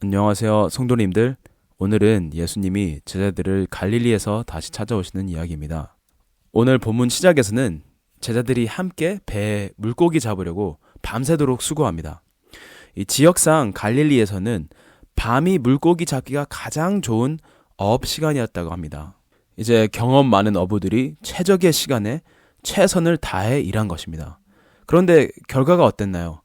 안녕하세요, 성도님들. 오늘은 예수님이 제자들을 갈릴리에서 다시 찾아오시는 이야기입니다. 오늘 본문 시작에서는 제자들이 함께 배에 물고기 잡으려고 밤새도록 수고합니다. 이 지역상 갈릴리에서는 밤이 물고기 잡기가 가장 좋은 어업 시간이었다고 합니다. 이제 경험 많은 어부들이 최적의 시간에 최선을 다해 일한 것입니다. 그런데 결과가 어땠나요?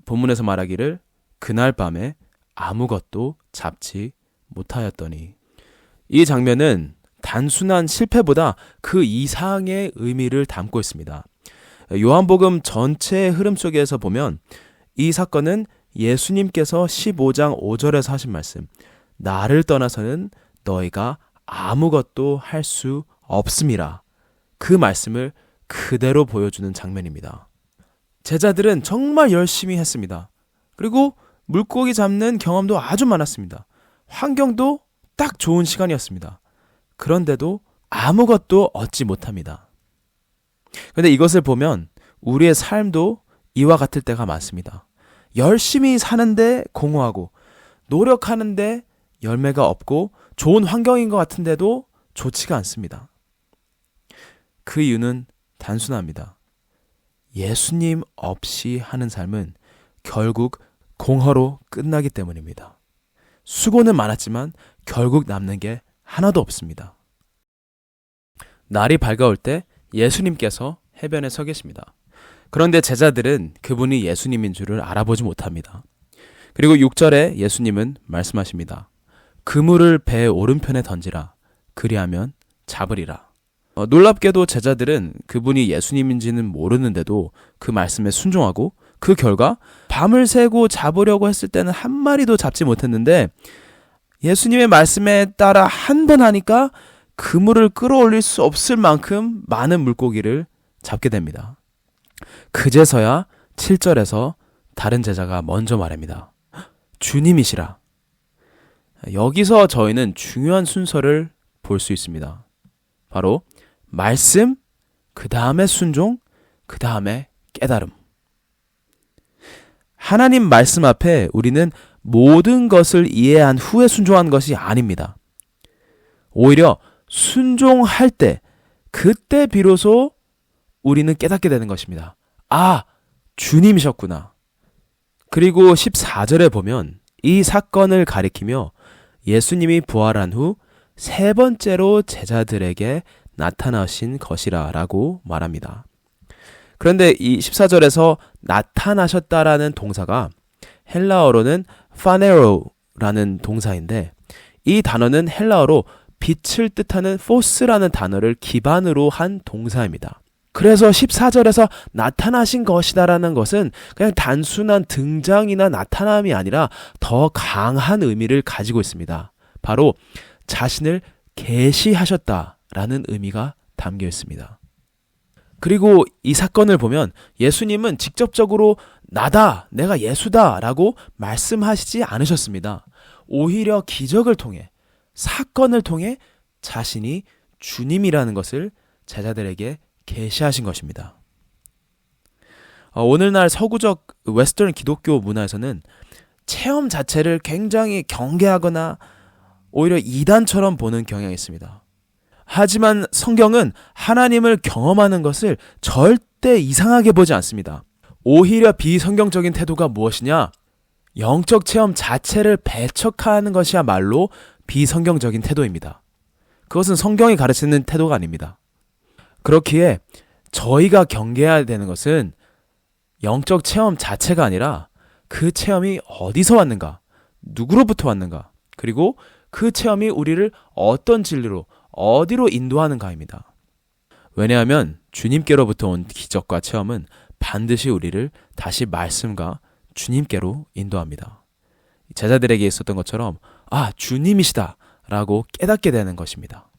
본문에서 말하기를 그날 밤에 아무것도 잡지 못하였더니, 이 장면은 단순한 실패보다 그 이상의 의미를 담고 있습니다. 요한복음 전체의 흐름 속에서 보면 이 사건은 예수님께서 15장 5절에서 하신 말씀, 나를 떠나서는 너희가 아무것도 할 수 없음이라, 그 말씀을 그대로 보여주는 장면입니다. 제자들은 정말 열심히 했습니다. 그리고 물고기 잡는 경험도 아주 많았습니다. 환경도 딱 좋은 시간이었습니다. 그런데도 아무것도 얻지 못합니다. 그런데 이것을 보면 우리의 삶도 이와 같을 때가 많습니다. 열심히 사는데 공허하고, 노력하는데 열매가 없고, 좋은 환경인 것 같은데도 좋지가 않습니다. 그 이유는 단순합니다. 예수님 없이 하는 삶은 결국 공허로 끝나기 때문입니다. 수고는 많았지만 결국 남는 게 하나도 없습니다. 날이 밝아올 때 예수님께서 해변에 서 계십니다. 그런데 제자들은 그분이 예수님인 줄을 알아보지 못합니다. 그리고 6절에 예수님은 말씀하십니다. 그물을 배의 오른편에 던지라. 그리하면 잡으리라. 놀랍게도 제자들은 그분이 예수님인지는 모르는데도 그 말씀에 순종하고, 그 결과 밤을 새고 잡으려고 했을 때는 한 마리도 잡지 못했는데, 예수님의 말씀에 따라 한 번 하니까 그물을 끌어올릴 수 없을 만큼 많은 물고기를 잡게 됩니다. 그제서야 7절에서 다른 제자가 먼저 말합니다. 주님이시라. 여기서 저희는 중요한 순서를 볼 수 있습니다. 바로 말씀, 그 다음에 순종, 그 다음에 깨달음. 하나님 말씀 앞에 우리는 모든 것을 이해한 후에 순종한 것이 아닙니다. 오히려 순종할 때, 그때 비로소 우리는 깨닫게 되는 것입니다. 아, 주님이셨구나. 그리고 14절에 보면 이 사건을 가리키며 예수님이 부활한 후 세 번째로 제자들에게 나타나신 것이라 라고 말합니다. 그런데 이 14절에서 나타나셨다라는 동사가 헬라어로는 파네로라는 동사인데, 이 단어는 헬라어로 빛을 뜻하는 포스라는 단어를 기반으로 한 동사입니다. 그래서 14절에서 나타나신 것이다라는 것은 그냥 단순한 등장이나 나타남이 아니라 더 강한 의미를 가지고 있습니다. 바로 자신을 계시하셨다라는 의미가 담겨 있습니다. 그리고 이 사건을 보면 예수님은 직접적으로 나다, 내가 예수다 라고 말씀하시지 않으셨습니다. 오히려 기적을 통해, 사건을 통해 자신이 주님이라는 것을 제자들에게 계시하신 것입니다. 오늘날 서구적 웨스턴 기독교 문화에서는 체험 자체를 굉장히 경계하거나 오히려 이단처럼 보는 경향이 있습니다. 하지만 성경은 하나님을 경험하는 것을 절대 이상하게 보지 않습니다. 오히려 비성경적인 태도가 무엇이냐? 영적 체험 자체를 배척하는 것이야말로 비성경적인 태도입니다. 그것은 성경이 가르치는 태도가 아닙니다. 그렇기에 저희가 경계해야 되는 것은 영적 체험 자체가 아니라 그 체험이 어디서 왔는가, 누구로부터 왔는가, 그리고 그 체험이 우리를 어떤 진리로, 어디로 인도하는가입니다. 왜냐하면 주님께로부터 온 기적과 체험은 반드시 우리를 다시 말씀과 주님께로 인도합니다. 제자들에게 있었던 것처럼 아, 주님이시다 라고 깨닫게 되는 것입니다.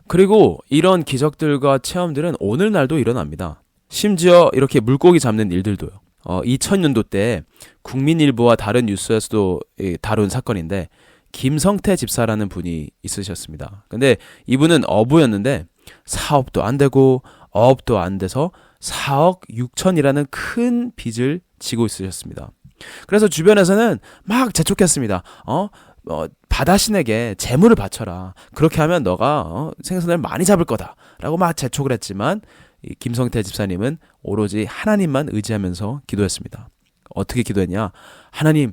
그리고 이런 기적들과 체험들은 오늘날도 일어납니다. 심지어 이렇게 물고기 잡는 일들도요. 2000년도 때 국민일보와 다른 뉴스에서도 다룬 사건인데 김성태 집사라는 분이 있으셨습니다. 근데 이분은 어부였는데 사업도 안 되고 어업도 안 돼서 4억 6천이라는 큰 빚을 지고 있으셨습니다. 그래서 주변에서는 막 재촉했습니다. 바다신에게 재물을 바쳐라. 그렇게 하면 너가 생선을 많이 잡을 거다라고 막 재촉을 했지만 이 김성태 집사님은 오로지 하나님만 의지하면서 기도했습니다. 어떻게 기도했냐? 하나님,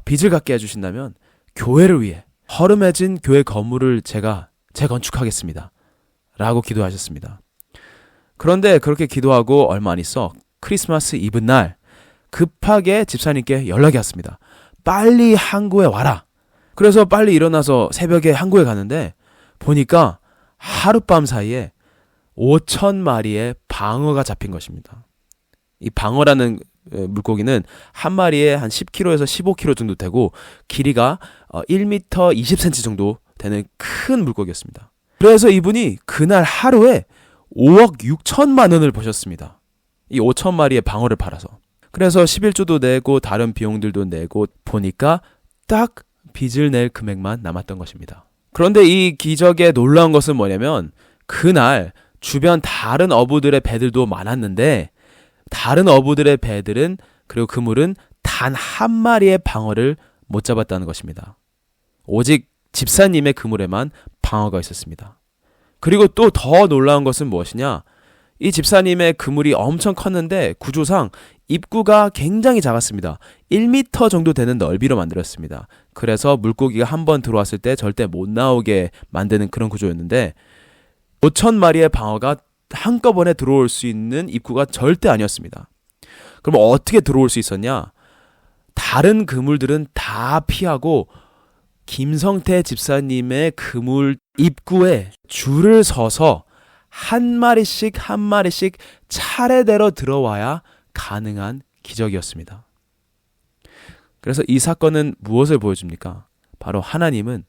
빚을 갚게 해주신다면 교회를 위해 허름해진 교회 건물을 제가 재건축하겠습니다. 라고 기도하셨습니다. 그런데 그렇게 기도하고 얼마 안 있어 크리스마스 이브 날 급하게 집사님께 연락이 왔습니다. 빨리 항구에 와라. 그래서 빨리 일어나서 새벽에 항구에 가는데 보니까 하룻밤 사이에 5,000마리의 방어가 잡힌 것입니다. 이 방어라는 물고기는 한 마리에 한 10kg에서 15kg 정도 되고 길이가 1m 20cm 정도 되는 큰 물고기였습니다. 그래서 이분이 그날 하루에 5억 6천만 원을 버셨습니다. 이 5,000마리의 방어를 팔아서. 그래서 11조도 내고 다른 비용들도 내고 보니까 딱 빚을 낼 금액만 남았던 것입니다. 그런데 이 기적의 놀라운 것은 뭐냐면 그날 주변 다른 어부들의 배들도 많았는데 다른 어부들의 배들은 그리고 그물은 단 한 마리의 방어를 못 잡았다는 것입니다. 오직 집사님의 그물에만 방어가 있었습니다. 그리고 또 더 놀라운 것은 무엇이냐? 이 집사님의 그물이 엄청 컸는데 구조상 입구가 굉장히 작았습니다. 1m 정도 되는 넓이로 만들었습니다. 그래서 물고기가 한번 들어왔을 때 절대 못 나오게 만드는 그런 구조였는데 5,000마리의 방어가 한꺼번에 들어올 수 있는 입구가 절대 아니었습니다. 그럼 어떻게 들어올 수 있었냐? 다른 그물들은 다 피하고 김성태 집사님의 그물 입구에 줄을 서서 한 마리씩 한 마리씩 차례대로 들어와야 가능한 기적이었습니다. 그래서 이 사건은 무엇을 보여줍니까? 바로 하나님은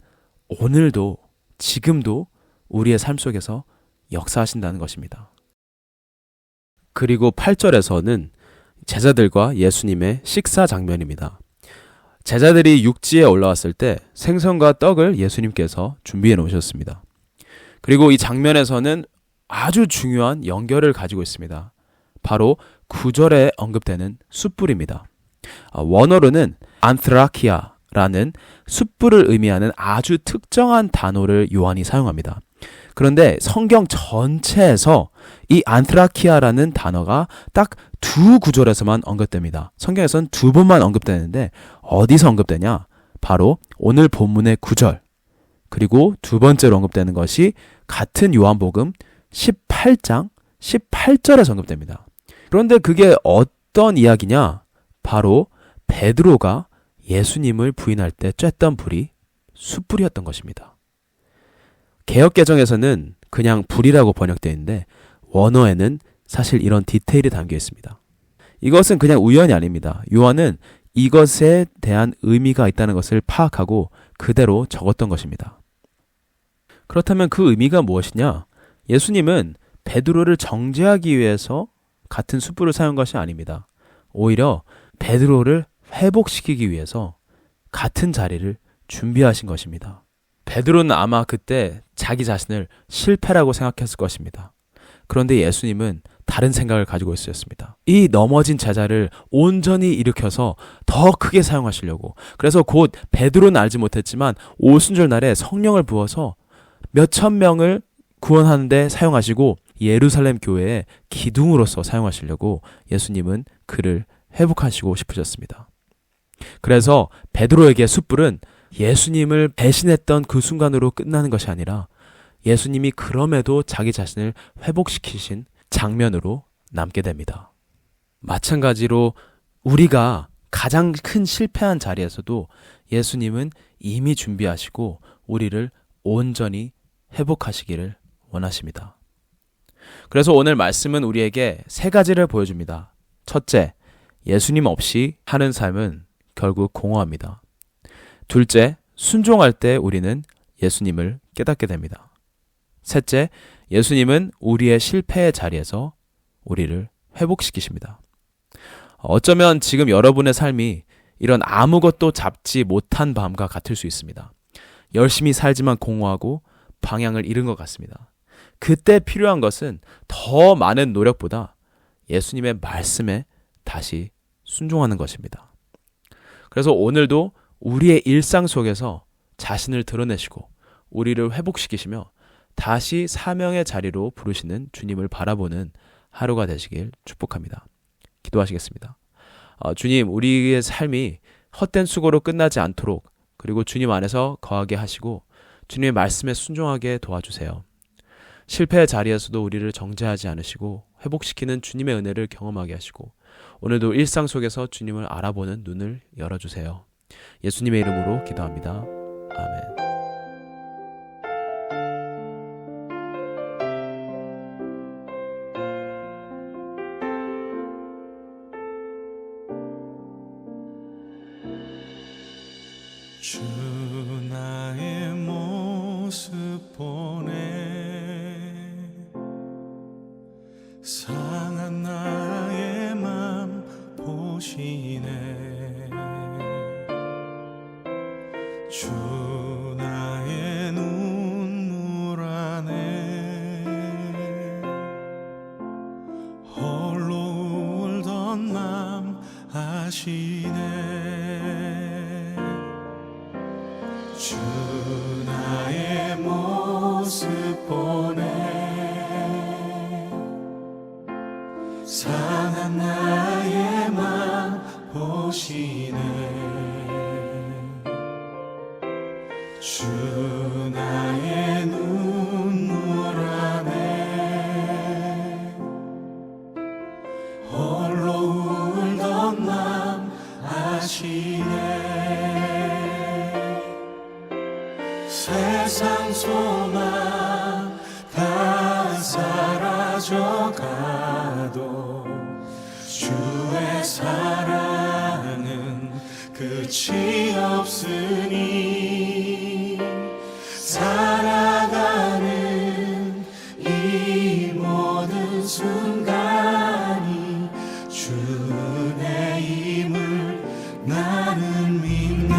오늘도 지금도 우리의 삶 속에서 역사하신다는 것입니다. 그리고 8절에서는 제자들과 예수님의 식사 장면입니다. 제자들이 육지에 올라왔을 때 생선과 떡을 예수님께서 준비해 놓으셨습니다. 그리고 이 장면에서는 아주 중요한 연결을 가지고 있습니다. 바로 9절에 언급되는 숯불입니다. 원어로는 안트라키아라는 숯불을 의미하는 아주 특정한 단어를 요한이 사용합니다. 그런데 성경 전체에서 이 안트라키아라는 단어가 딱 두 구절에서만 언급됩니다. 성경에서는 두 번만 언급되는데 어디서 언급되냐? 바로 오늘 본문의 9절 그리고 두 번째로 언급되는 것이 같은 요한복음 18장 18절에서 언급됩니다. 그런데 그게 어떤 이야기냐? 바로 베드로가 예수님을 부인할 때 쬐던 불이 숯불이었던 것입니다. 개역개정에서는 그냥 불이라고 번역되어 있는데 원어에는 사실 이런 디테일이 담겨 있습니다. 이것은 그냥 우연이 아닙니다. 요한은 이것에 대한 의미가 있다는 것을 파악하고 그대로 적었던 것입니다. 그렇다면 그 의미가 무엇이냐? 예수님은 베드로를 정죄하기 위해서 같은 숯불을 사용한 것이 아닙니다. 오히려 베드로를 회복시키기 위해서 같은 자리를 준비하신 것입니다. 베드로는 아마 그때 자기 자신을 실패라고 생각했을 것입니다. 그런데 예수님은 다른 생각을 가지고 있었습니다. 이 넘어진 제자를 온전히 일으켜서 더 크게 사용하시려고. 그래서 곧 베드로는 알지 못했지만 오순절 날에 성령을 부어서 몇천 명을 구원하는 데 사용하시고 예루살렘 교회의 기둥으로서 사용하시려고 예수님은 그를 회복하시고 싶으셨습니다. 그래서 베드로에게 숯불은 예수님을 배신했던 그 순간으로 끝나는 것이 아니라 예수님이 그럼에도 자기 자신을 회복시키신 장면으로 남게 됩니다. 마찬가지로 우리가 가장 큰 실패한 자리에서도 예수님은 이미 준비하시고 우리를 온전히 회복하시기를 원하십니다. 그래서 오늘 말씀은 우리에게 세 가지를 보여줍니다. 첫째, 예수님 없이 하는 삶은 결국 공허합니다. 둘째, 순종할 때 우리는 예수님을 깨닫게 됩니다. 셋째, 예수님은 우리의 실패의 자리에서 우리를 회복시키십니다. 어쩌면 지금 여러분의 삶이 이런 아무것도 잡지 못한 밤과 같을 수 있습니다. 열심히 살지만 공허하고 방향을 잃은 것 같습니다. 그때 필요한 것은 더 많은 노력보다 예수님의 말씀에 다시 순종하는 것입니다. 그래서 오늘도 우리의 일상 속에서 자신을 드러내시고 우리를 회복시키시며 다시 사명의 자리로 부르시는 주님을 바라보는 하루가 되시길 축복합니다. 기도하시겠습니다. 주님, 우리의 삶이 헛된 수고로 끝나지 않도록 그리고 주님 안에서 거하게 하시고 주님의 말씀에 순종하게 도와주세요. 실패의 자리에서도 우리를 정죄하지 않으시고 회복시키는 주님의 은혜를 경험하게 하시고 오늘도 일상 속에서 주님을 알아보는 눈을 열어주세요. 예수님의 이름으로 기도합니다. 아멘. 주 나의 모습 보네 상한 나의 맘 보시네 주 나의 눈물 안에 홀로 울던 맘 아시네 주 나의 모습 보네 상한 나의 맘 보시네 주 나의 눈물 안에 홀로 울던 맘 아시네 세상 소망 다 사라져가도 주의 사랑은 끝이 없으니 살아가는 이 모든 순간이 주 은혜임을 나는 믿네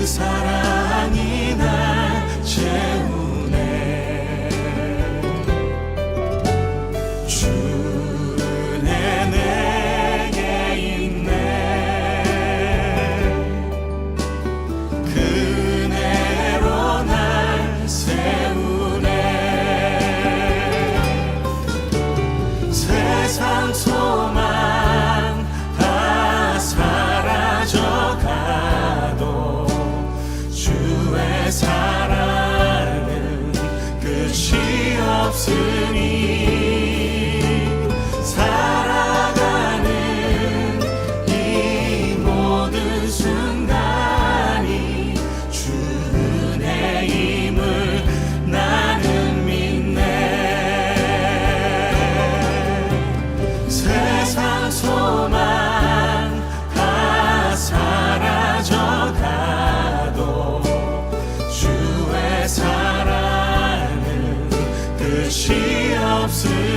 사랑이 날 채우네 주 은혜 내게 있네 그 은혜로 날 세우네 세상 소망 다 사라져가도 주의 사랑은 끝이 없으니 살아가는 이 모든 순간이 주 은혜임을 나는 믿네 세상 소망 다 사라져가도 주의 사랑은 끝이 없으니